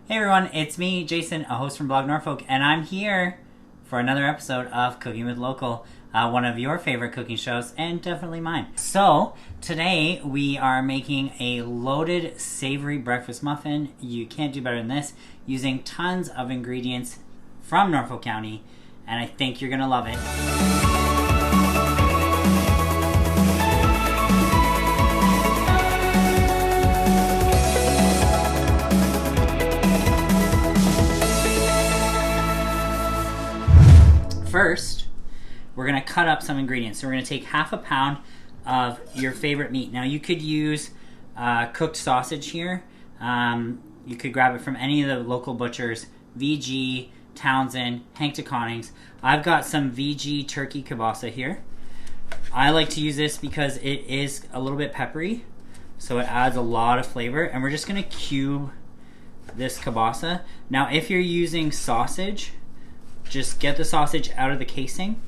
Hey everyone, it's me, Jason, a host from Blog Norfolk, and I'm here for another episode of Cooking with Local, one of your favorite cooking shows, and definitely mine. So, today we are making a loaded savory breakfast muffin. You can't do better than this, using tons of ingredients from Norfolk County, and I think you're gonna love it. First, we're going to cut up some ingredients. So we're going to take half a pound of your favorite meat. Now you could use cooked sausage here. You could grab it from any of the local butchers, VG, Townsend, Hank DeConning's. I've got some VG turkey kielbasa here. I like to use this because it is a little bit peppery, so it adds a lot of flavor. And we're just going to cube this kielbasa. Now if you're using sausage, just get the sausage out of the casing,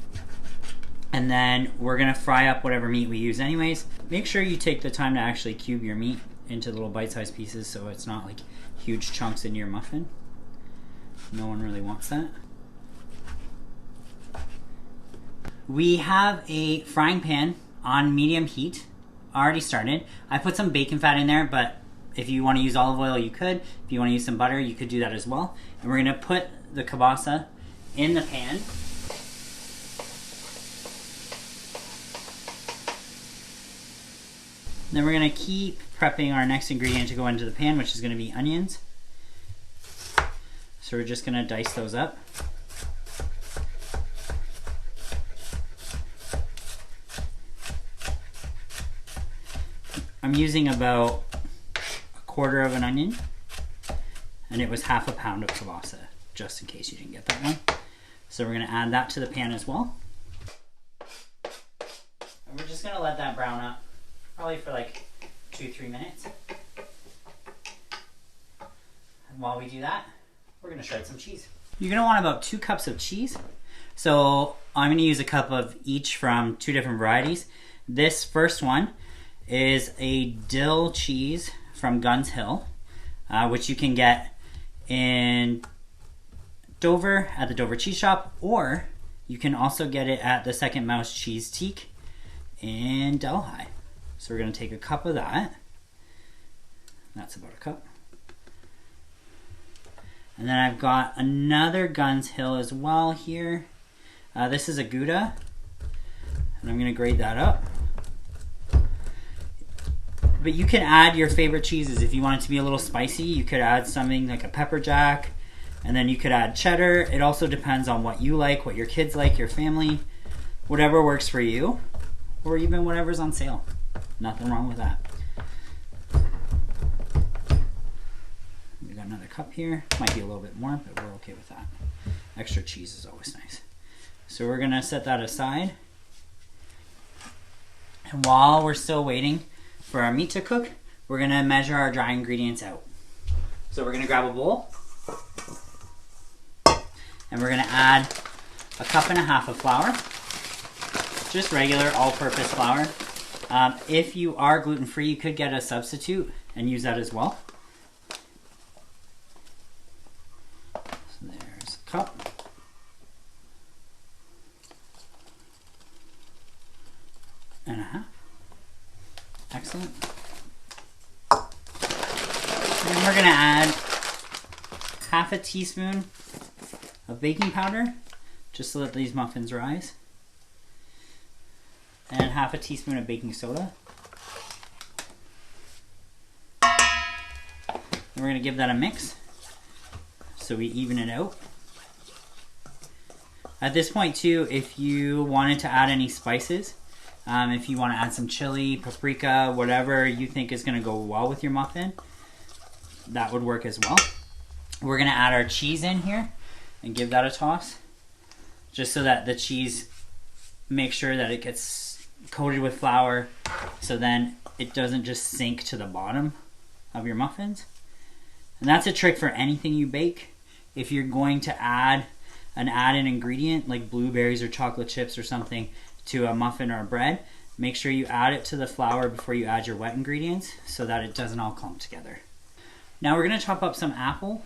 and then we're gonna fry up whatever meat we use anyways. Make sure you take the time to actually cube your meat into little bite-sized pieces so it's not like huge chunks in your muffin. No one really wants that. We have a frying pan on medium heat already started. I put some bacon fat in there, but if you want to use olive oil, you could. If you want to use some butter, you could do that as well. And we're gonna put the kielbasa in the pan. Then we're going to keep prepping our next ingredient to go into the pan, which is going to be onions. So we're just going to dice those up. I'm using about a quarter of an onion, and it was half a pound of kielbasa, just in case you didn't get that one. So we're going to add that to the pan as well. And we're just going to let that brown up, probably for like 2-3 minutes. And while we do that, we're going to shred some cheese. You're going to want about 2 cups of cheese. So I'm going to use a cup of each from 2 different varieties. This first one is a dill cheese from Guns Hill, which you can get in Dover at the Dover Cheese Shop, or you can also get it at the Second Mouse Cheese Teak in Delhi. So we're going to take a cup of that. That's about a cup. And then I've got another Guns Hill as well here. This is a Gouda, and I'm going to grate that up. But you can add your favorite cheeses. If you want it to be a little spicy, you could add something like a pepper jack. And then you could add cheddar. It also depends on what you like, what your kids like, your family, whatever works for you, or even whatever's on sale. Nothing wrong with that. We got another cup here. Might be a little bit more, but we're okay with that. Extra cheese is always nice. So we're gonna set that aside. And while we're still waiting for our meat to cook, we're gonna measure our dry ingredients out. So we're gonna grab a bowl, and we're going to add a cup and a half of flour, just regular all-purpose flour. If you are gluten-free, you could get a substitute and use that as well. So there's a cup. And a half. Excellent. And we're going to add half a teaspoon of baking powder, just to let these muffins rise, and half a teaspoon of baking soda. And we're going to give that a mix so we even it out. At this point too, if you wanted to add any spices, if you want to add some chili, paprika, whatever you think is going to go well with your muffin, that would work as well. We're going to add our cheese in here and give that a toss, just so that the cheese, make sure that it gets coated with flour, so then it doesn't just sink to the bottom of your muffins. And that's a trick for anything you bake. If you're going to add an added ingredient like blueberries or chocolate chips or something to a muffin or a bread, make sure you add it to the flour before you add your wet ingredients so that it doesn't all clump together. Now we're going to chop up some apple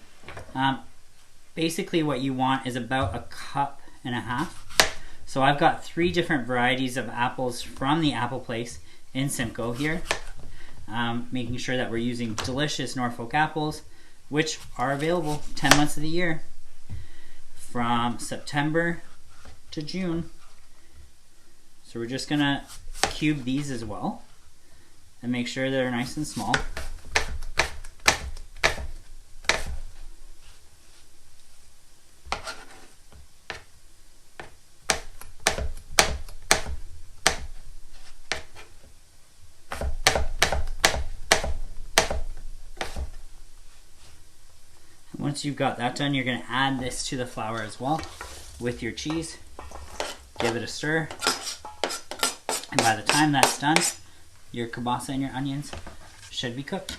Basically what you want is about 1.5 cups. So I've got 3 different varieties of apples from the Apple Place in Simcoe here. Making sure that we're using delicious Norfolk apples, which are available 10 months of the year, from September to June. So we're just gonna cube these as well and make sure they're nice and small. Once you've got that done, you're going to add this to the flour as well with your cheese. Give it a stir. And by the time that's done, your kielbasa and your onions should be cooked.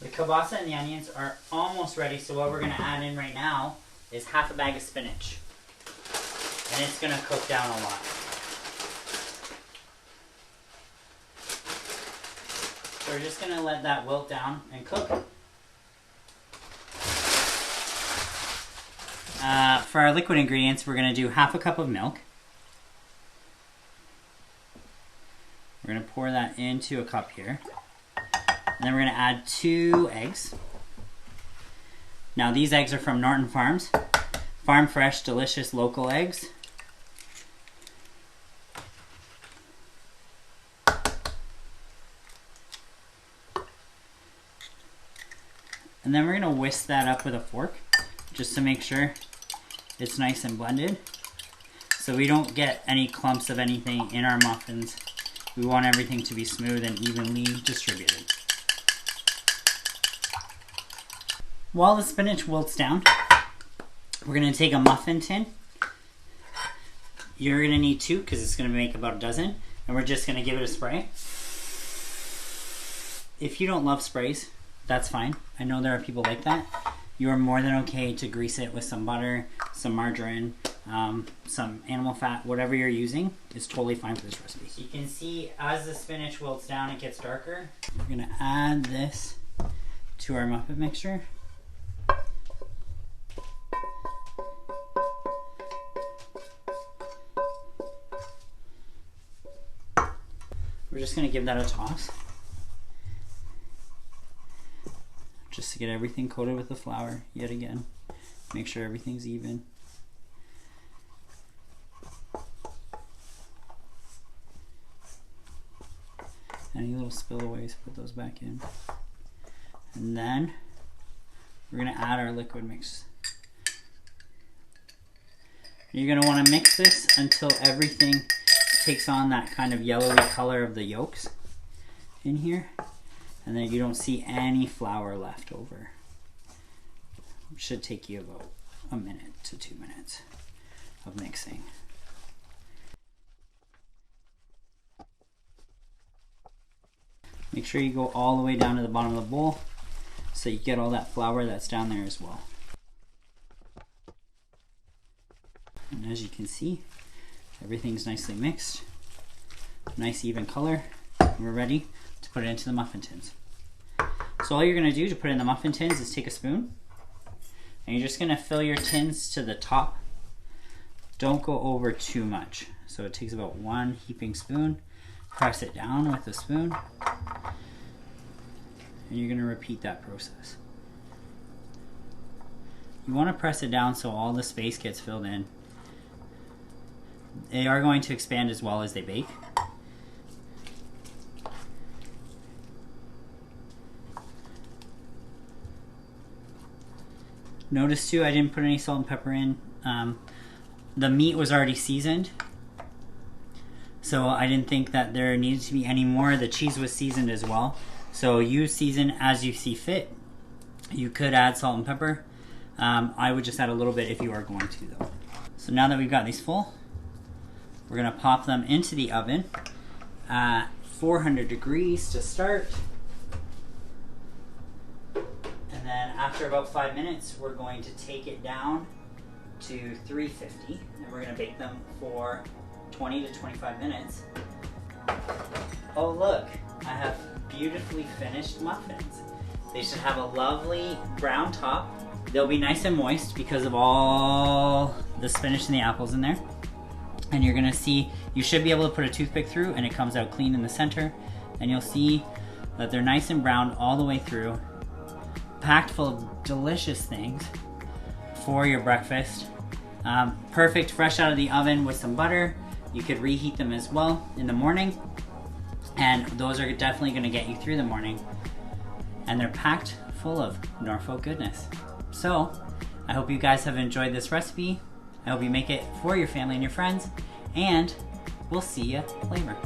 The kielbasa and the onions are almost ready, so what we're going to add in right now is half a bag of spinach. And it's going to cook down a lot. So we're just going to let that wilt down and cook. For our liquid ingredients, we're going to do 1/2 cup of milk. We're going to pour that into a cup here. And then we're going to add 2 eggs. Now these eggs are from Norton Farms. Farm fresh, delicious, local eggs. And then we're going to whisk that up with a fork just to make sure it's nice and blended, so we don't get any clumps of anything in our muffins. We want everything to be smooth and evenly distributed. While the spinach wilts down, we're going to take a muffin tin. You're going to need 2 because it's going to make about a dozen, and we're just going to give it a spray. If you don't love sprays, that's fine. I know there are people like that. You are more than okay to grease it with some butter, some margarine, some animal fat, whatever you're using is totally fine for this recipe. You can see as the spinach wilts down, it gets darker. We're going to add this to our muffin mixture. We're just going to give that a toss, just to get everything coated with the flour yet again. Make sure everything's even. Any little spillaways, put those back in. And then we're going to add our liquid mix. You're going to want to mix this until everything takes on that kind of yellowy color of the yolks in here, and then you don't see any flour left over. It should take you about 1 minute to 2 minutes of mixing. Make sure you go all the way down to the bottom of the bowl so you get all that flour that's down there as well. And as you can see, everything's nicely mixed, nice even color, and we're ready to put it into the muffin tins. So all you're going to do to put it in the muffin tins is take a spoon, and you're just going to fill your tins to the top. Don't go over too much. So it takes about 1 heaping spoon, press it down with a spoon, and you're going to repeat that process. You want to press it down so all the space gets filled in. They are going to expand as well as they bake. Notice too, I didn't put any salt and pepper in. The meat was already seasoned, so I didn't think that there needed to be any more. The cheese was seasoned as well, so you season as you see fit. You could add salt and pepper. I would just add a little bit if you are going to though. So now that we've got these full, we're going to pop them into the oven at 400 degrees to start. And then after about 5 minutes, we're going to take it down to 350, and we're gonna bake them for 20 to 25 minutes. Oh look, I have beautifully finished muffins. They should have a lovely brown top. They'll be nice and moist because of all the spinach and the apples in there. And you're gonna see, you should be able to put a toothpick through and it comes out clean in the center. And you'll see that they're nice and brown all the way through, packed full of delicious things for your breakfast. Perfect fresh out of the oven with some butter. You could reheat them as well in the morning. And those are definitely gonna get you through the morning. And they're packed full of Norfolk goodness. So, I hope you guys have enjoyed this recipe. I hope you make it for your family and your friends. And we'll see you later.